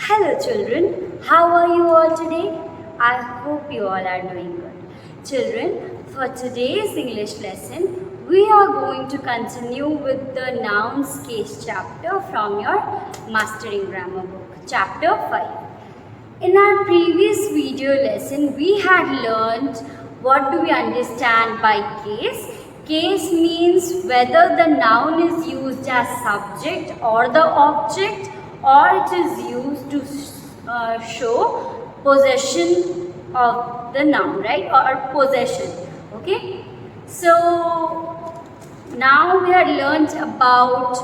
Hello children, how are you all today? I hope you all are doing good. Children, for today's English lesson, we are going to continue with the nouns case chapter from your Mastering Grammar book, chapter 5. In our previous video lesson, we had learned what do we understand by case. Case means whether the noun is used as subject or the object, or it is used to show possession of the noun, right? Or possession, okay? So now we have learned about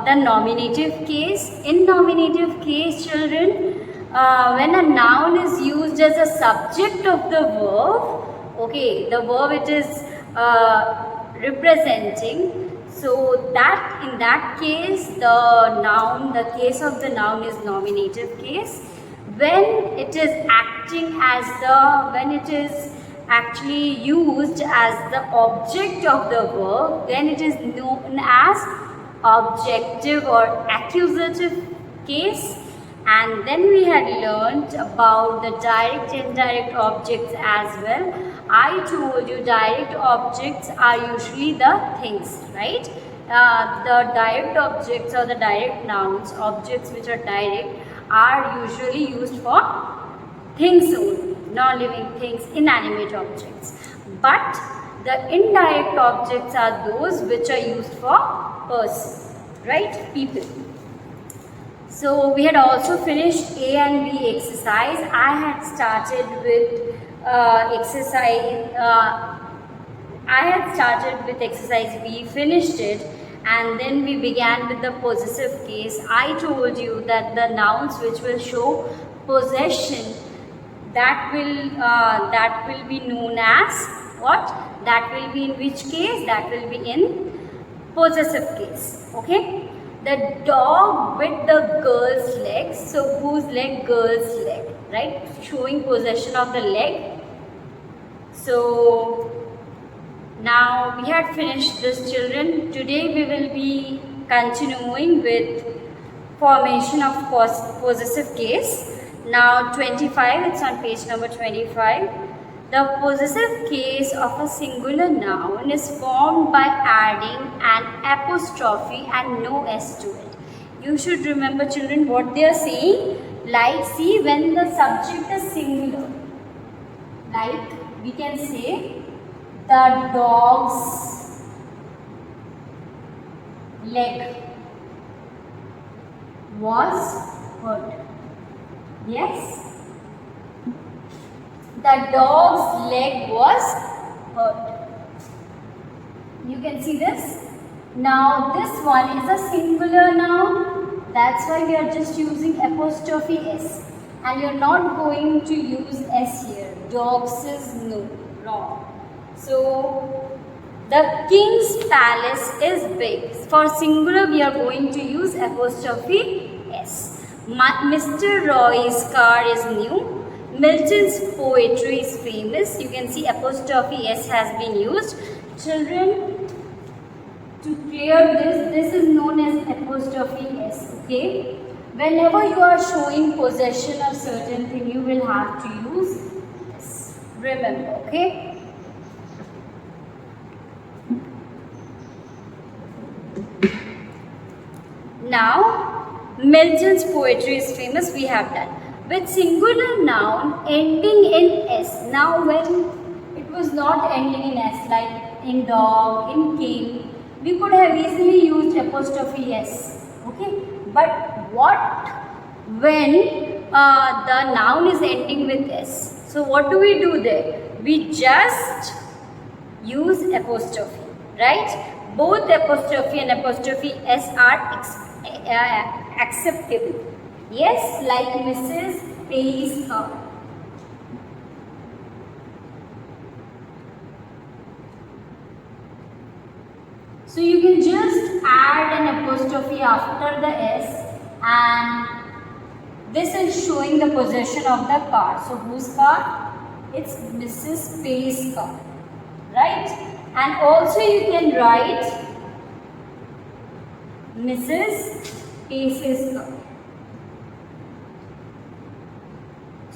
the nominative case. In nominative case, children, when a noun is used as a subject of the verb, okay, the verb it is representing. So that in that case, the case of the noun is nominative case. When it is when it is actually used as the object of the verb, then it is known as objective or accusative case. And then we had learned about the direct and indirect objects as well. I told you direct objects are usually the things, right? The direct objects or the direct nouns, objects which are direct, are usually used for things only, non-living things, inanimate objects. But the indirect objects are those which are used for persons, right? People. So we had also finished A and B exercise. I had started with exercise B, finished it, and then we began with the possessive case. I told you that the nouns which will show possession, that will be known as what? That will be in which case? That will be in possessive case. Okay. The dog bit the girl's leg. So whose leg? Girl's leg, right? Showing possession of the leg. So now we had finished this, children. Today we will be continuing with formation of possessive case. Now 25, it's on page number 25. The possessive case of a singular noun is formed by adding an apostrophe and no s to it. You should remember, children, what they are saying. Like, see, when the subject is singular, like we can say the dog's leg was hurt. Yes? The dog's leg was hurt. You can see this. Now this one is a singular noun. That's why we are just using apostrophe s. And you're not going to use s here. Dogs is no, wrong. So the king's palace is big. For singular we are going to use apostrophe s. Mr. Roy's car is new. Milton's poetry is famous. You can see apostrophe s has been used. Children, to clear this is known as apostrophe s. Okay. Whenever you are showing possession of certain thing, you will have to use s. Remember, okay? Now, Milton's poetry is famous. We have done. With singular noun ending in s. Now when it was not ending in s, like in dog, in king, we could have easily used apostrophe s. Okay. But what when the noun is ending with s? So what do we do there? We just use apostrophe, right? Both apostrophe and apostrophe s are acceptable. Yes, like Mrs. pays her. So you can just add an apostrophe after the s, and this is showing the possession of the car. So whose car? It's Mrs. Pay's car, right? And also you can write Mrs. Pace's car.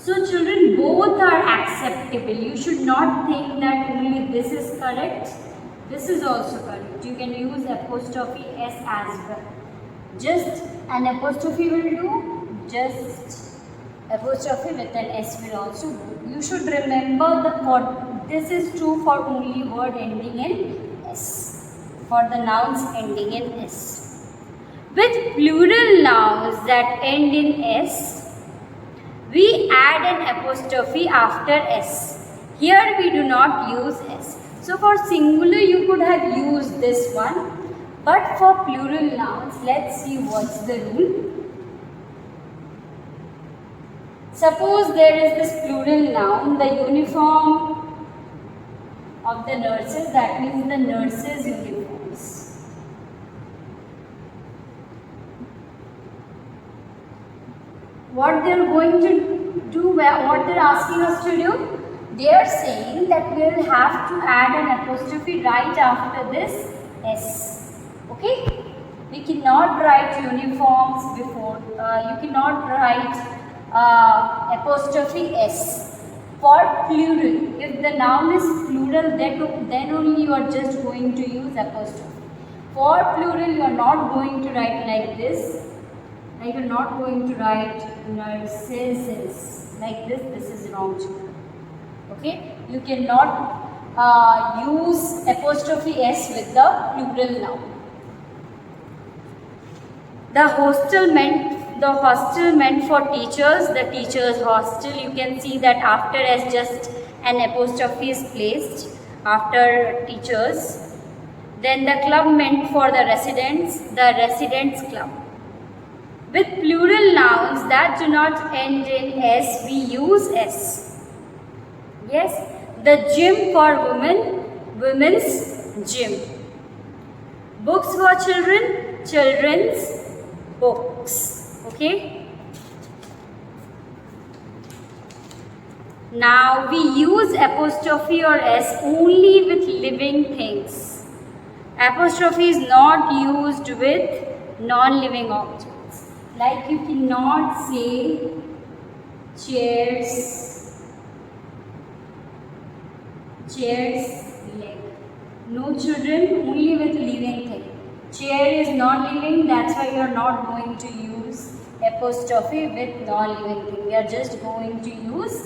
So children, both are acceptable. You should not think that only this is correct. This is also correct. You can use apostrophe s as well. Just an apostrophe will do. Just apostrophe with an s will also do. You should remember this is true for only word ending in s. For the nouns ending in s. With plural nouns that end in s, we add an apostrophe after s. Here we do not use s. So for singular you could have used this one, but for plural nouns, let's see what's the rule. Suppose there is this plural noun, the uniform of the nurses, that means the nurses' uniforms. What they are going to do, what they are asking us to do, they are saying that we will have to add an apostrophe right after this s. Okay, we cannot write uniforms before, you cannot write apostrophe s. For plural, if the noun is plural, then only you are just going to use apostrophe. For plural, you are not going to write like this. Like you are not going to write nurses like this. This is wrong. Okay, you cannot use apostrophe s with the plural noun. The hostel meant for teachers, the teachers' hostel. You can see that after s just an apostrophe is placed after teachers. Then the club meant for the residents, the residents' club. With plural nouns that do not end in s, we use s. Yes, the gym for women, women's gym. Books for children, children's books. Okay. Now we use apostrophe or s only with living things. Apostrophe is not used with non-living objects. Like you cannot say chairs leg. No children, only with living thing. Chair is non-living, that's why you are not going to use apostrophe with non-living thing. We are just going to use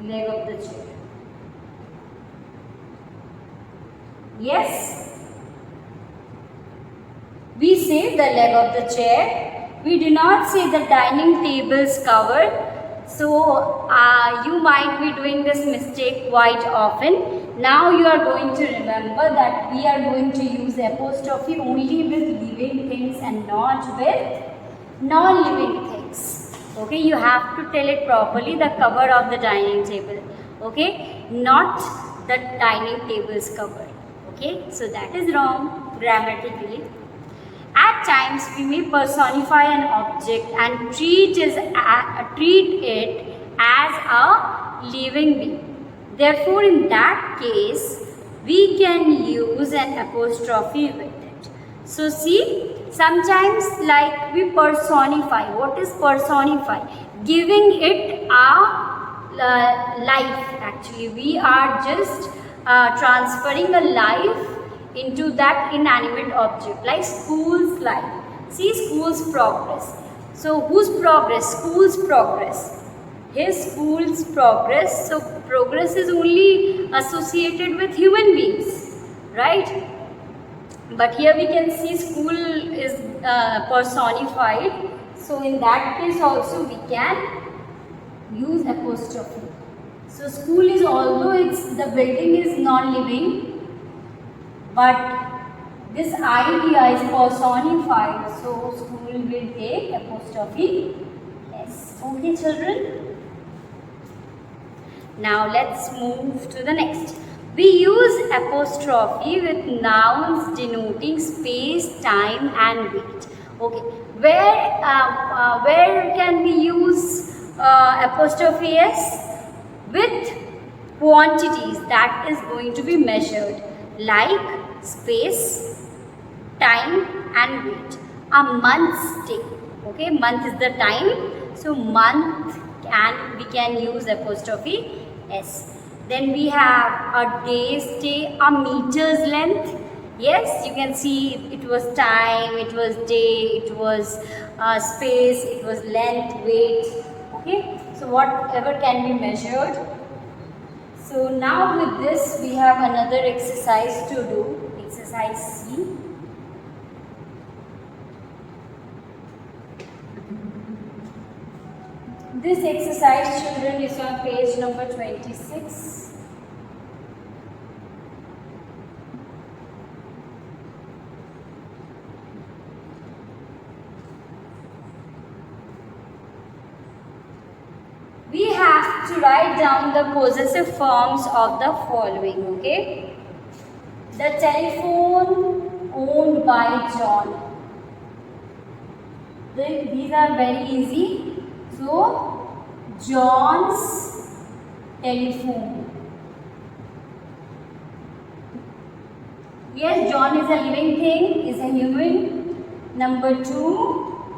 leg of the chair. Yes, we say the leg of the chair. We do not say the dining table's cover. So you might be doing this mistake quite often. Now you are going to remember that we are going to use apostrophe only with living things and not with non-living things. Okay, you have to tell it properly, the cover of the dining table. Okay, not the dining table's cover. Okay, so that is wrong grammatically. At times we may personify an object and treat it as a living being. Therefore, in that case, we can use an apostrophe with it. So see, sometimes like we personify. What is personify? Giving it a life. Actually, we are just transferring a life into that inanimate object, like school's life. See, school's progress. So whose progress? School's progress. His school's progress. So progress is only associated with human beings, right? But here we can see school is personified. So in that case also we can use apostrophe. So school is, although the building is non-living, but this idea is personified, so school will take apostrophe s. Okay children? Now let's move to the next. We use apostrophe with nouns denoting space, time and weight. Okay, where can we use apostrophe s? With quantities that is going to be measured, like space, time and weight. a month's day. Okay, month is the time, so month we can use apostrophe s. Then we have a day's day, a meter's length. Yes, you can see it was time, it was day, it was space, it was length, weight. Okay, so whatever can be measured. So now with this we have another exercise to do, exercise C. This exercise, children, is on page number 26. We have to write down the possessive forms of the following, okay? The telephone owned by John. These are very easy. So, John's telephone. Yes, John is a living thing, is a human. Number 2,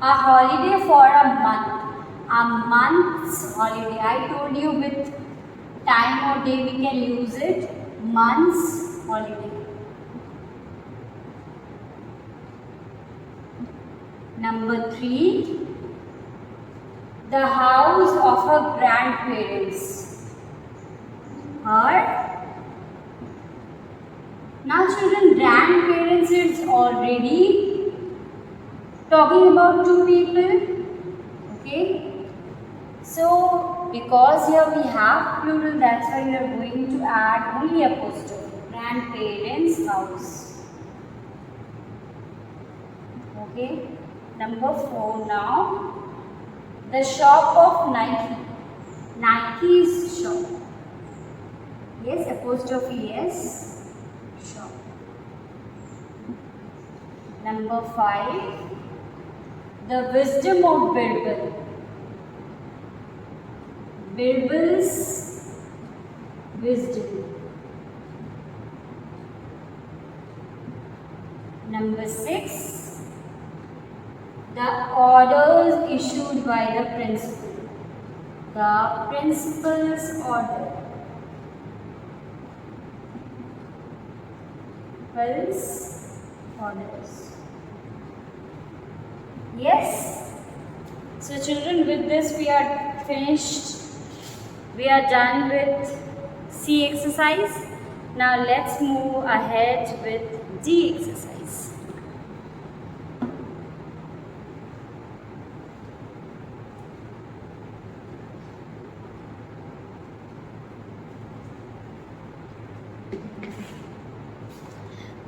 a holiday for a month. A month's holiday. I told you with time or day we can use it. Month's holiday. Number 3, the house of her grandparents. Her. Now children, grandparents is already talking about 2 people. Okay. So, because here we have plural, that's why we are going to add only apostrophe. Grandparents' house. Okay. Number 4 now. The shop of Nike. Nike's shop. Yes, apostrophe S. Shop. Number 5. The wisdom of Birbal. Birbal's wisdom. Number 6. The orders issued by the principal. The principal's order. Principal's orders. Yes. So children, with this we are finished. We are done with C exercise. Now let's move ahead with D exercise.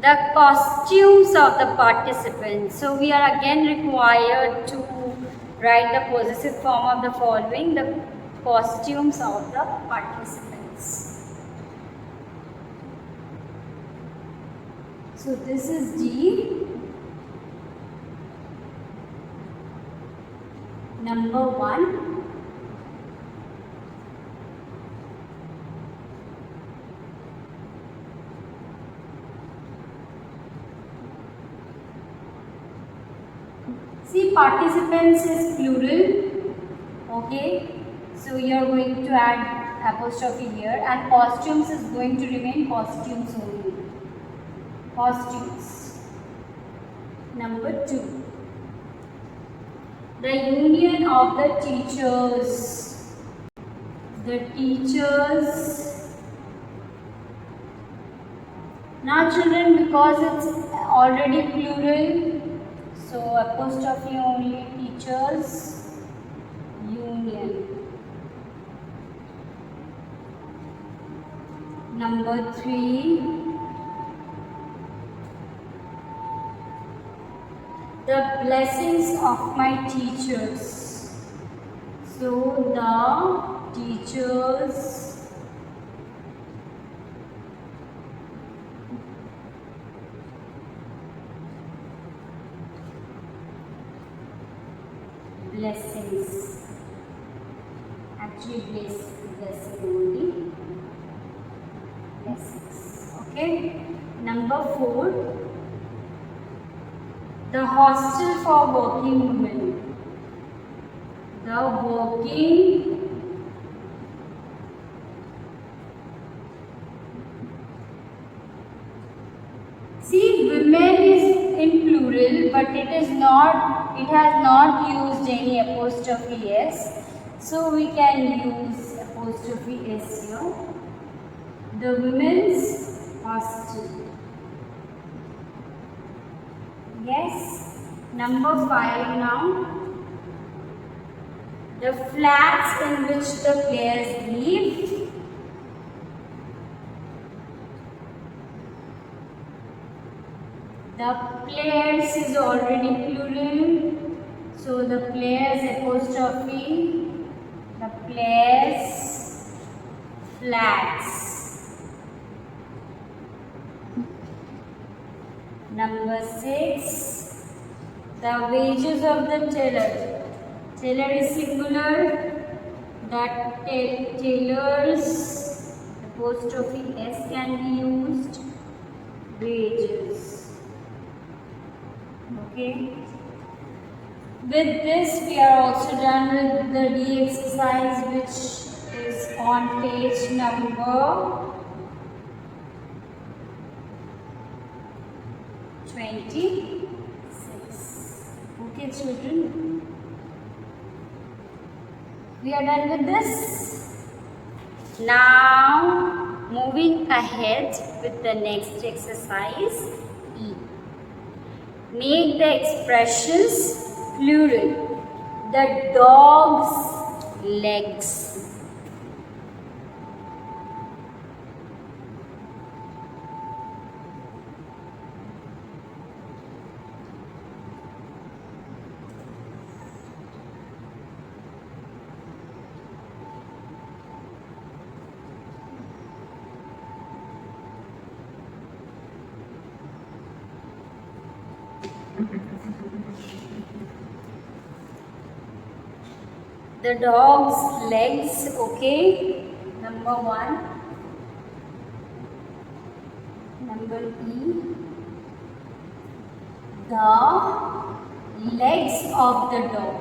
The costumes of the participants. So we are again required to write the possessive form of the following. The costumes of the participants. So this is D. Number 1. See, participants is plural. Okay. So you are going to add apostrophe here, and costumes is going to remain costumes only. Costumes. Number 2. The union of the teachers. The teachers. Now children, because it's already plural, so apostrophe only, teachers union. Number 3, the blessings of my teachers. So the teachers blessings. Actually blessing only. Blessings. Okay. Number 4. The hostel for working women. The working see, women is in plural, but it is not, it has not used any apostrophe s. So we can use apostrophe s here. The women's hostel. Yes. Number 5 now. The flats in which the players lived. The players is already plural, so the players apostrophe, the players flats. Number 6, the wages of the tailor. Tailor is singular, the tailor's apostrophe s can be used, wages. Okay. With this, we are also done with the D exercise, which is on page number 26. Okay, children. We are done with this. Now, moving ahead with the next exercise, E. Make the expressions plural. The dog's legs. The dog's legs, okay. Number 1. Number E. The legs of the dog.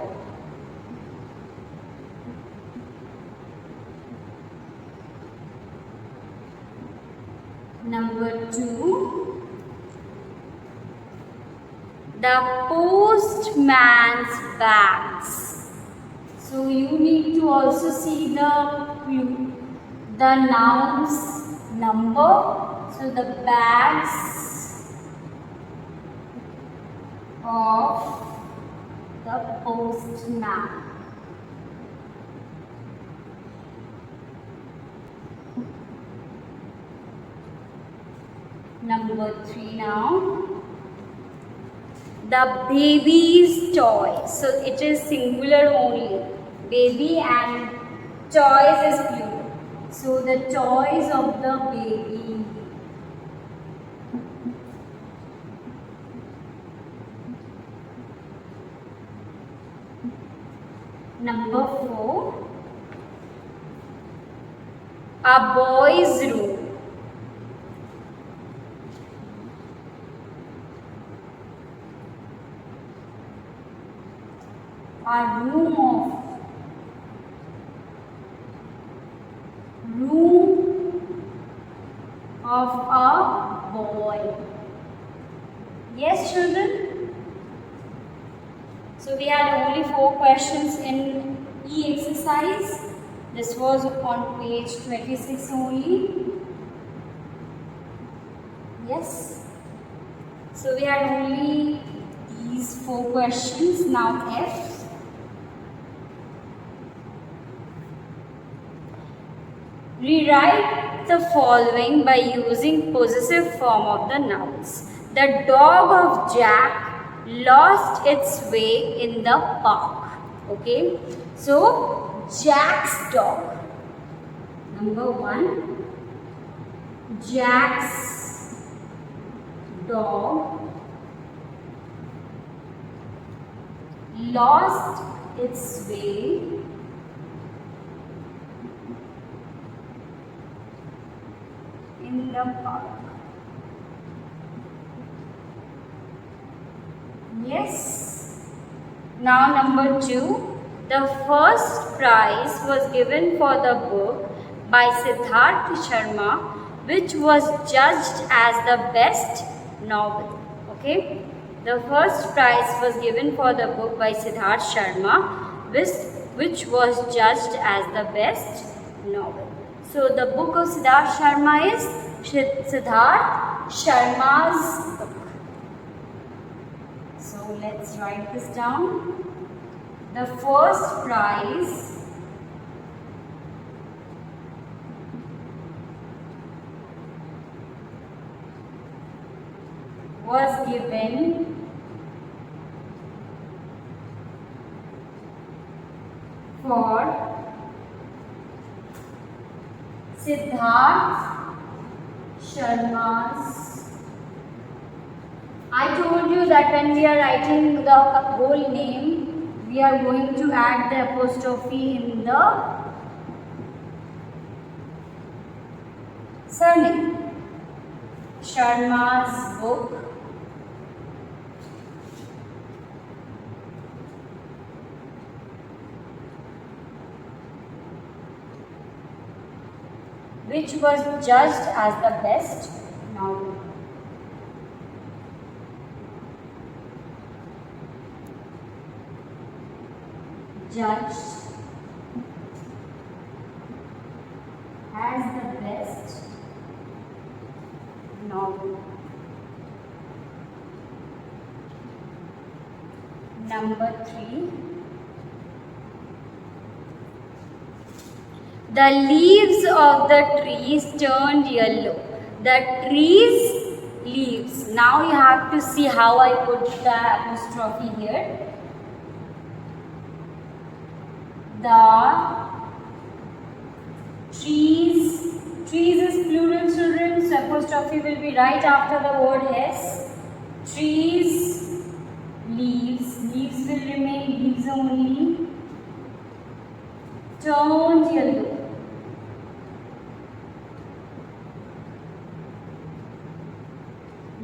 Number 2. The postman's bags. So you need to also see the noun's number. So the bags of the postman. Number 3 now. The baby's toy. So it is singular only. Baby and toys is plural. So the toys of the baby. Number 4. A boy's room. A room of a boy. Yes, children? So we had only 4 questions in E exercise. This was on page 26 only. Yes. So we had only these 4 questions. Now F. Rewrite the following by using possessive form of the nouns. The dog of Jack lost its way in the park. Okay. So, Jack's dog. Number 1. Jack's dog lost its way in the park. Yes. Now number 2. The first prize was given for the book by Siddharth Sharma, which was judged as the best novel. Okay. The first prize was given for the book by Siddharth Sharma, which was judged as the best novel. So the book of Siddharth Sharma is Siddharth Sharma's book. So let's write this down. The first prize was given for Siddharth Sharma's. I told you that when we are writing the whole name, we are going to add the apostrophe in the surname. Sharma's book. Which was judged as the best novel. Judged as the best novel. Number 3. The leaves of the trees turned yellow. The trees leaves. Now you have to see how I put the apostrophe here. The trees is plural, children, so apostrophe will be right after the word S. Trees, leaves will remain leaves only. Turned yellow.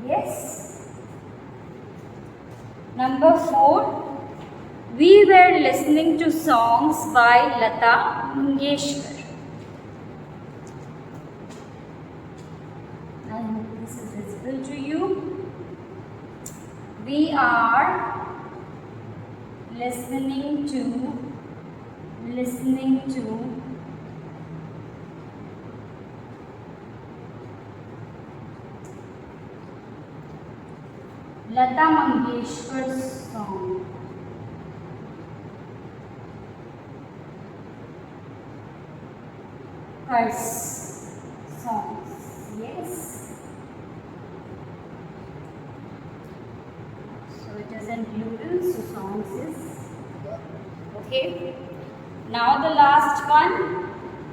Yes. Number 4. We were listening to songs by Lata Mangeshkar. I hope this is visible to you. We are listening to Lata Mangeshkar's song. Her songs. Yes. So it is in plural, so songs is okay. Now the last one.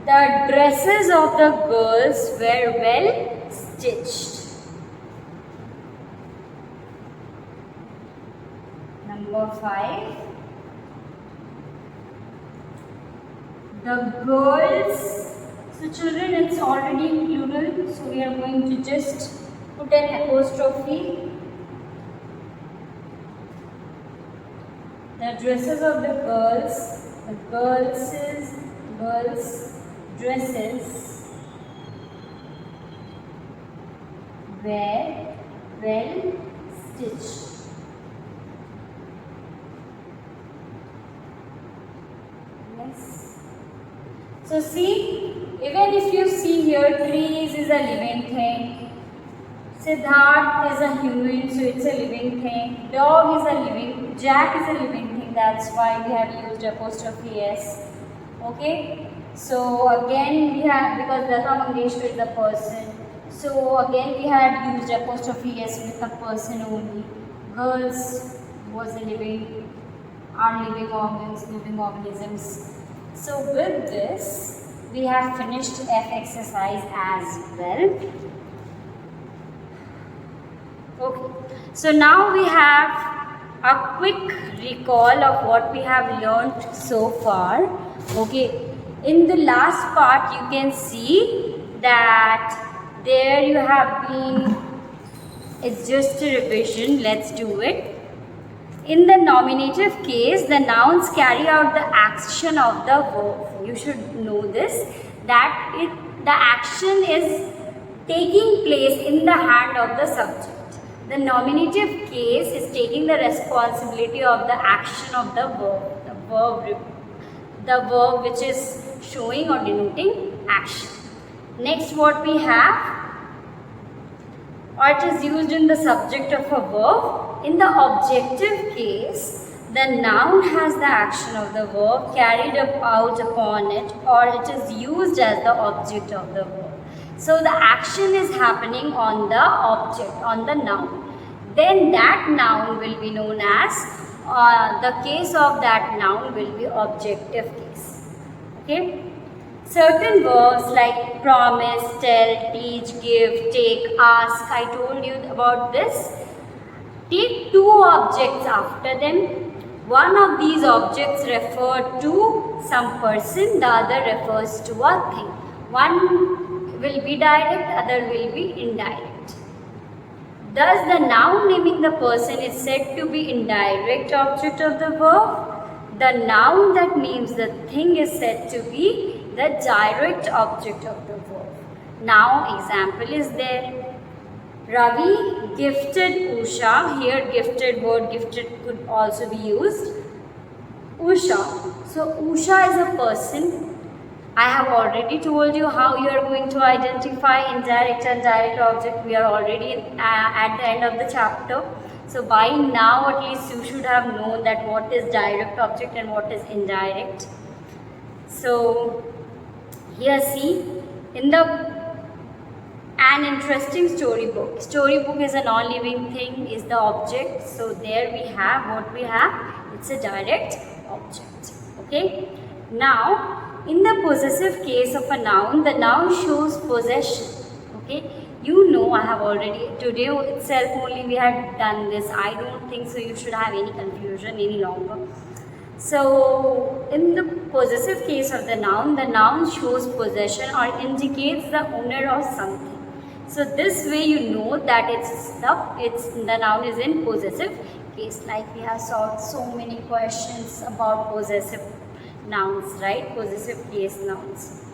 The dresses of the girls were well stitched. Number 5. The girls. So children, it's already in plural, so we are going to just put an apostrophe. The dresses of the girls' dresses were well stitched. Yes. So see, even if you see here, trees is a living thing. Siddharth is a human, so it's a living thing. Dog is a living, Jack is a living thing. That's why we have used apostrophe S. Okay. So again we have, because Lata Mangeshkar is a person. So again we had used apostrophe S with a person only. Girls was a living, are living organs, living organisms. So with this, we have finished F exercise as well. Okay, so now we have a quick recall of what we have learnt so far. Okay, in the last part you can see that there you have been, it's just a revision, let's do it. In the nominative case, the nouns carry out the action of the verb. You should know this, that the action is taking place in the hand of the subject. The nominative case is taking the responsibility of the action of the verb, the verb which is showing or denoting action. Next, what we have, or it is used in the subject of a verb. In the objective case, the noun has the action of the verb carried out upon it, or it is used as the object of the verb. So the action is happening on the object, on the noun. Then that noun will be known as, the case of that noun will be objective case. Okay. Certain verbs like promise, tell, teach, give, take, ask, I told you about this. Take two objects after them. One of these objects refers to some person, the other refers to a thing. One will be direct, other will be indirect. Thus, the noun naming the person is said to be indirect object of the verb. The noun that names the thing is said to be the direct object of the verb. Now, example is there. Ravi gifted Usha. Here, gifted word gifted could also be used. Usha. So, Usha is a person. I have already told you how you are going to identify indirect and direct object. We are already at the end of the chapter. So by now at least you should have known that what is direct object and what is indirect. So here see, in an interesting storybook. Storybook is a non-living thing, is the object. So there we have what we have. It's a direct object. Okay. Now, in the possessive case of a noun, the noun shows possession. Okay, you know, I have already, today itself only we had done this. I don't think so you should have any confusion any longer. So, in the possessive case of the noun shows possession or indicates the owner of something. So, this way you know that the noun is in possessive case. Like we have solved so many questions about possessive nouns, right? Possessive case nouns.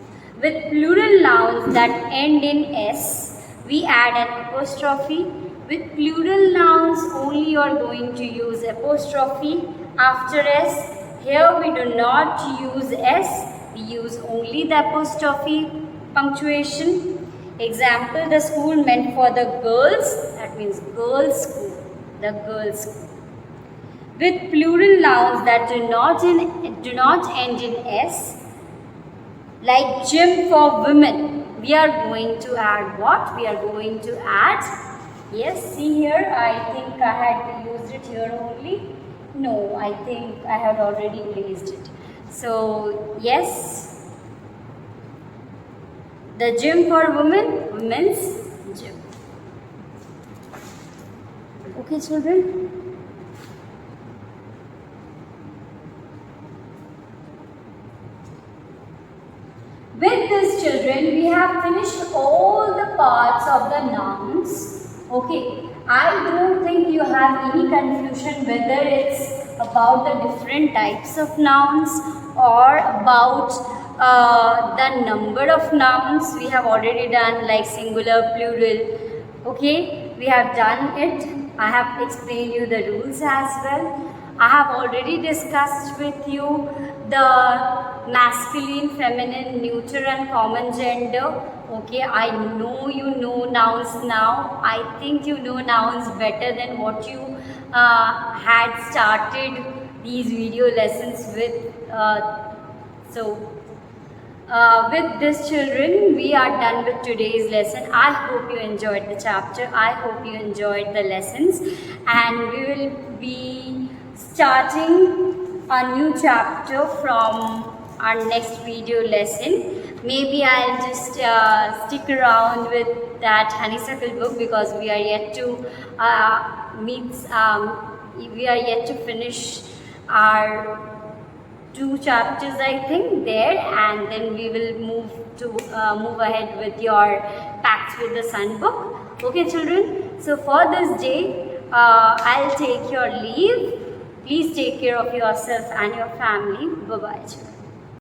With plural nouns that end in S, we add an apostrophe. With plural nouns, only you are going to use apostrophe after S. Here we do not use S, we use only the apostrophe punctuation. Example, the school meant for the girls, that means girls' school, the girls' school. With plural nouns that do not end in S, like gym for women, we are going to add what? We are going to add, yes, see here, I think I had used it here only. No, I think I had already placed it. So, yes, the gym for women, women's gym. Okay, children? With this, children, we have finished all the parts of the nouns. Okay, I don't think you have any confusion whether it's about the different types of nouns or about the number of nouns. We have already done like singular, plural. Okay, we have done it. I have explained you the rules as well. I have already discussed with you the masculine, feminine, neuter and common gender. Okay, I know you know nouns now. I think you know nouns better than what you had started these video lessons with. With this, children, we are done with today's lesson. I hope you enjoyed the chapter. I hope you enjoyed the lessons, and we will be starting a new chapter from our next video lesson. Maybe I'll just stick around with that honeysuckle book because we are yet to we are yet to finish our 2 chapters, I think, there, and then we will move ahead with your Pacts with the Sun book. Okay, children. So for this day, I'll take your leave. Please take care of yourself and your family. Bye-bye.